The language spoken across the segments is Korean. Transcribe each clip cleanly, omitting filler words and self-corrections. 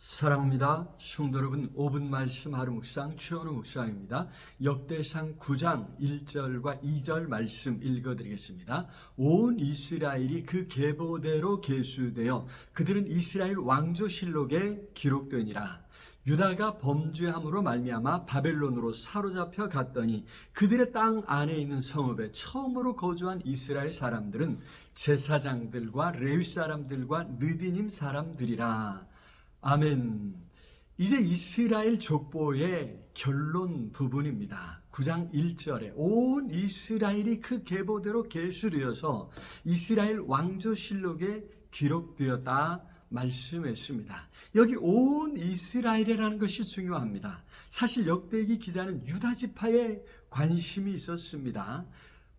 사랑합니다. 성도 여러분, 5분 말씀 하루 묵상 최원우 목사입니다. 역대상 9장 1절과 2절 말씀 읽어드리겠습니다. 온 이스라엘이 그 계보대로 계수되어 그들은 이스라엘 왕조실록에 기록되니라. 유다가 범죄함으로 말미암아 바벨론으로 사로잡혀 갔더니 그들의 땅 안에 있는 성읍에 처음으로 거주한 이스라엘 사람들은 제사장들과 레위 사람들과 느디님 사람들이라. 아멘. 이제 이스라엘 족보의 결론 부분입니다. 9장 1절에 온 이스라엘이 그 계보대로 계수되어서 이스라엘 왕조실록에 기록되었다 말씀했습니다. 여기 온 이스라엘이라는 것이 중요합니다. 사실 역대기 기자는 유다 지파에 관심이 있었습니다.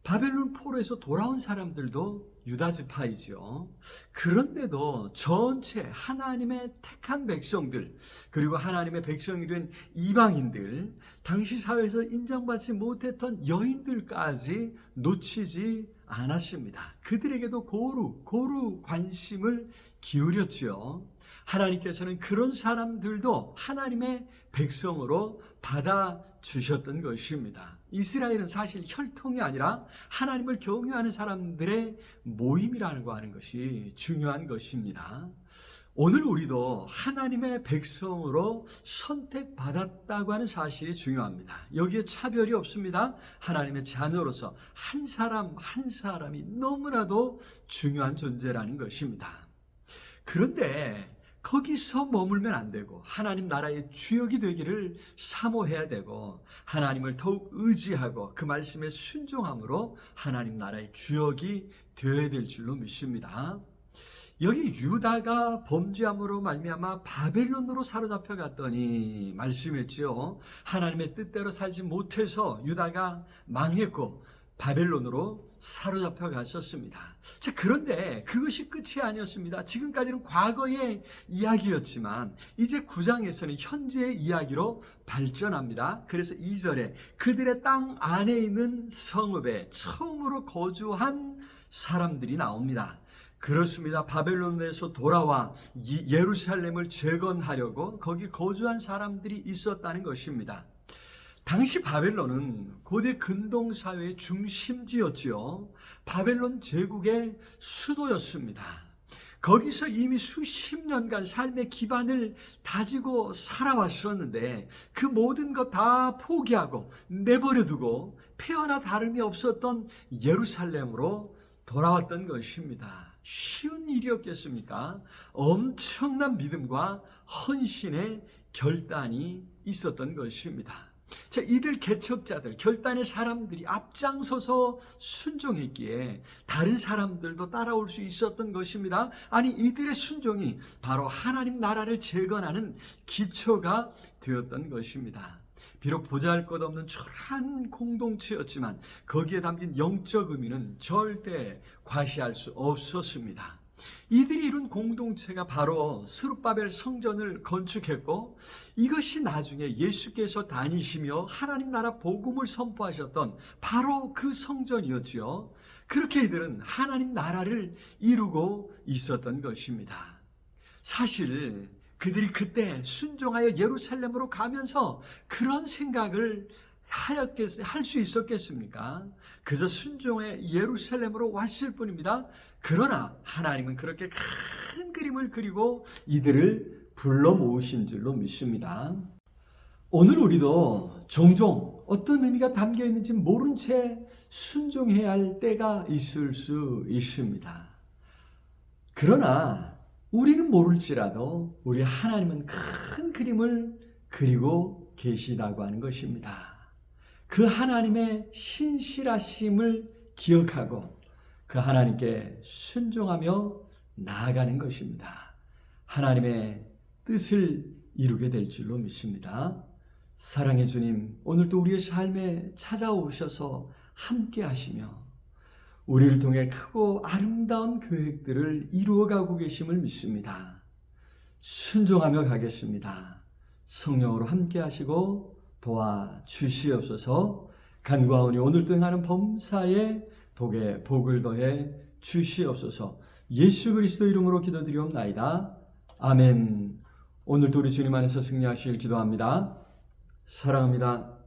바벨론 포로에서 돌아온 사람들도 유다 지파이죠. 그런데도 전체 하나님의 택한 백성들, 그리고 하나님의 백성이 된 이방인들, 당시 사회에서 인정받지 못했던 여인들까지 놓치지 않았습니다. 그들에게도 고루 관심을 기울였죠. 하나님께서는 그런 사람들도 하나님의 백성으로 받아주셨던 것입니다. 이스라엘은 사실 혈통이 아니라 하나님을 경외하는 사람들의 모임이라는 거 하는 것이 중요한 것입니다. 오늘 우리도 하나님의 백성으로 선택받았다고 하는 사실이 중요합니다. 여기에 차별이 없습니다. 하나님의 자녀로서 한 사람 한 사람이 너무나도 중요한 존재라는 것입니다. 그런데 거기서 머물면 안 되고 하나님 나라의 주역이 되기를 사모해야 되고 하나님을 더욱 의지하고 그 말씀에 순종함으로 하나님 나라의 주역이 되어야 될 줄로 믿습니다. 여기 유다가 범죄함으로 말미암아 바벨론으로 사로잡혀 갔더니 말씀했지요. 하나님의 뜻대로 살지 못해서 유다가 망했고 바벨론으로 사로잡혀 갔었습니다. 자, 그런데 그것이 끝이 아니었습니다. 지금까지는 과거의 이야기였지만 이제 9장에서는 현재의 이야기로 발전합니다. 그래서 2절에 그들의 땅 안에 있는 성읍에 처음으로 거주한 사람들이 나옵니다. 그렇습니다. 바벨론에서 돌아와 예루살렘을 재건하려고 거기 거주한 사람들이 있었다는 것입니다. 당시 바벨론은 고대 근동사회의 중심지였지요. 바벨론 제국의 수도였습니다. 거기서 이미 수십 년간 삶의 기반을 다지고 살아왔었는데 그 모든 것 다 포기하고 내버려두고 폐허나 다름이 없었던 예루살렘으로 돌아왔던 것입니다. 쉬운 일이었겠습니까? 엄청난 믿음과 헌신의 결단이 있었던 것입니다. 자, 이들 개척자들, 결단의 사람들이 앞장서서 순종했기에 다른 사람들도 따라올 수 있었던 것입니다. 아니, 이들의 순종이 바로 하나님 나라를 재건하는 기초가 되었던 것입니다. 비록 보잘것없는 초라한 공동체였지만 거기에 담긴 영적 의미는 절대 과시할 수 없었습니다. 이들이 이룬 공동체가 바로 스룹바벨 성전을 건축했고 이것이 나중에 예수께서 다니시며 하나님 나라 복음을 선포하셨던 바로 그 성전이었지요. 그렇게 이들은 하나님 나라를 이루고 있었던 것입니다. 사실 그들이 그때 순종하여 예루살렘으로 가면서 그런 생각을 할 수 있었겠습니까? 그저 순종해 예루살렘으로 왔을 뿐입니다. 그러나 하나님은 그렇게 큰 그림을 그리고 이들을 불러 모으신 줄로 믿습니다. 오늘 우리도 종종 어떤 의미가 담겨 있는지 모른 채 순종해야 할 때가 있을 수 있습니다. 그러나 우리는 모를지라도 우리 하나님은 큰 그림을 그리고 계시다고 하는 것입니다. 그 하나님의 신실하심을 기억하고 그 하나님께 순종하며 나아가는 것입니다. 하나님의 뜻을 이루게 될 줄로 믿습니다. 사랑의 주님, 오늘도 우리의 삶에 찾아오셔서 함께 하시며 우리를 통해 크고 아름다운 계획들을 이루어가고 계심을 믿습니다. 순종하며 가겠습니다. 성령으로 함께 하시고 도와주시옵소서. 간구하오니 오늘도 행하는 범사에 복에 복을 더해 주시옵소서. 예수 그리스도 이름으로 기도드리옵나이다. 아멘. 오늘도 우리 주님 안에서 승리하시길 기도합니다. 사랑합니다.